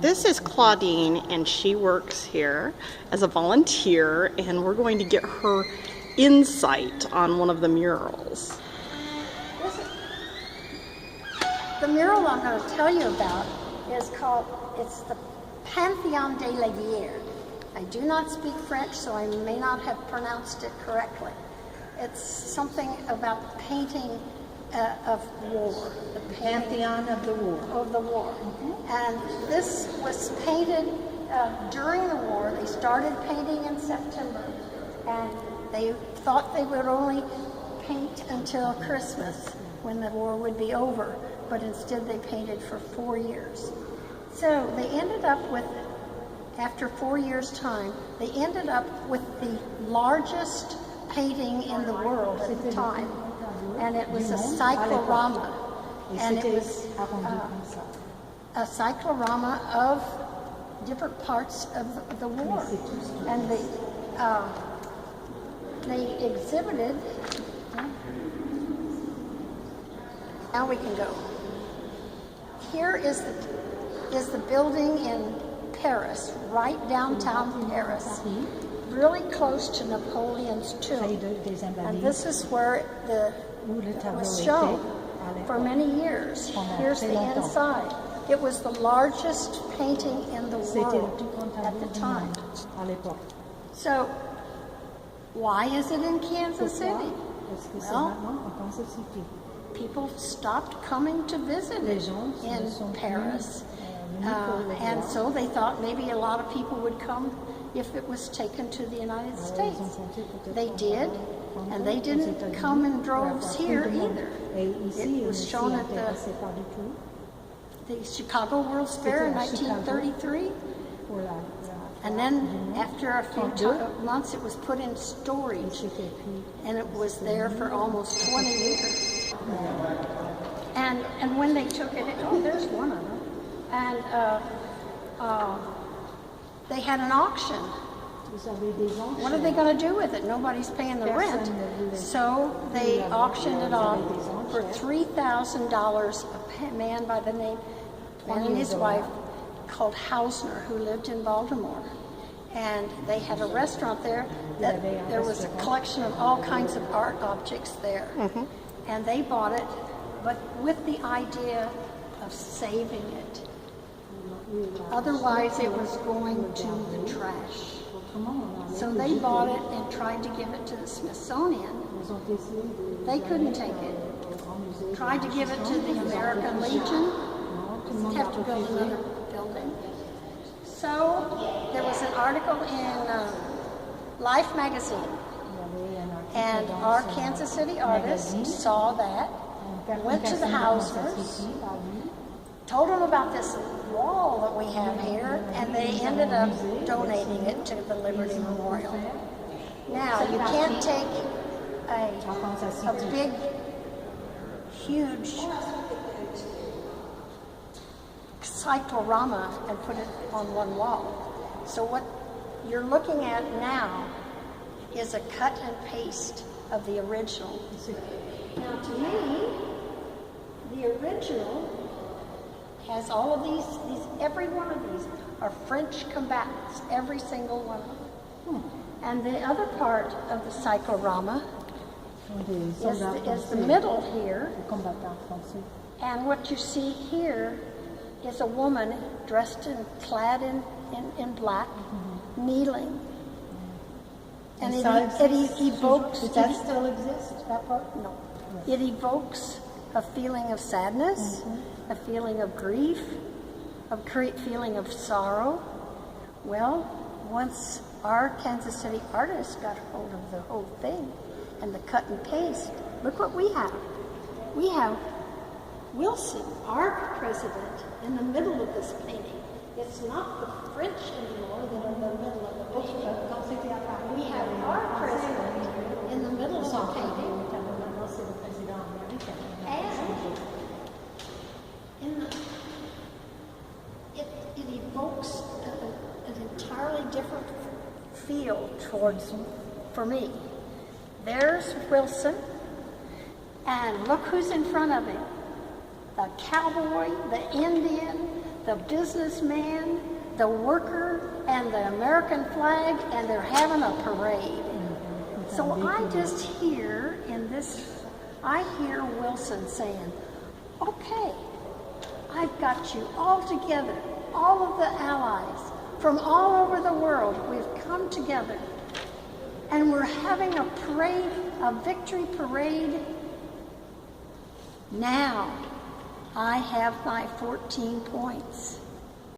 This is Claudine, and she works here as a volunteer, and we're going to get her insight on one of the murals. The mural I'm going to tell you about is it's the Pantheon de Guerre. I do not speak French, so I may not have pronounced it correctly. It's something about the painting of war. The Pantheon of the war. Of the war. Mm-hmm. And this was painted during the war. They started painting in September, and they thought they would only paint until Christmas when the war would be over, but instead they painted for 4 years. So they ended up with, after 4 years' time, they ended up with the largest painting in the world at the time. And it was a cyclorama. And it was a cyclorama of different parts of the war. And they exhibited. Now we can go. Here is the building in Paris, right downtown Paris, really close to Napoleon's tomb. And this is where it was shown for many years. Here's the inside. It was the largest painting in the world at the time. So, why is it in Kansas City? Well, people stopped coming to visit it in Paris. And so they thought maybe a lot of people would come if it was taken to the United States. They did, and they didn't come in droves here either. It was shown at the Chicago World's Fair in 1933. And then after a few months it was put in storage, and it was there for almost 20 years. And when they took it, there's one of them. And they had an auction. What are they going to do with it? Nobody's paying the rent. So they auctioned it off for $3,000. A man by the name, and his wife, called Hausner, who lived in Baltimore. And they had a restaurant there that there was a collection of all kinds of art objects there. Mm-hmm. And they bought it, but with the idea of saving it. Otherwise, it was going to the trash. So they bought it and tried to give it to the Smithsonian. They couldn't take it. Tried to give it to the American Legion. Have to build another building. So there was an article in Life magazine, and our Kansas City artist saw that, went to the Hausners, told them about this wall that we have here, and they ended up donating it to the Liberty Memorial. Now, you can't take a big, huge cyclorama and put it on one wall. So what you're looking at now is a cut and paste of the original. Now, to me, the original has all of these, every one of these are French combatants, every single one of them. And the other part of the cyclorama is the middle here. And what you see here is a woman dressed and clad in black, kneeling. And it evokes... Does that still exist, that part? No. It evokes a feeling of sadness, a feeling of grief, a feeling of sorrow. Well, once our Kansas City artists got hold of the whole thing and the cut and paste, look what we have. We have Wilson, our president, in the middle of this painting. It's not the French anymore that are in the middle of the painting. We have our president in the middle of the painting. And it evokes an entirely different feel for me. There's Wilson, and look who's in front of him. The cowboy, the Indian, the businessman, the worker, and the American flag, and they're having a parade. So I just hear I hear Wilson saying, okay, I've got you all together, all of the allies from all over the world. We've come together and we're having a parade, a victory parade. Now I have my 14 points.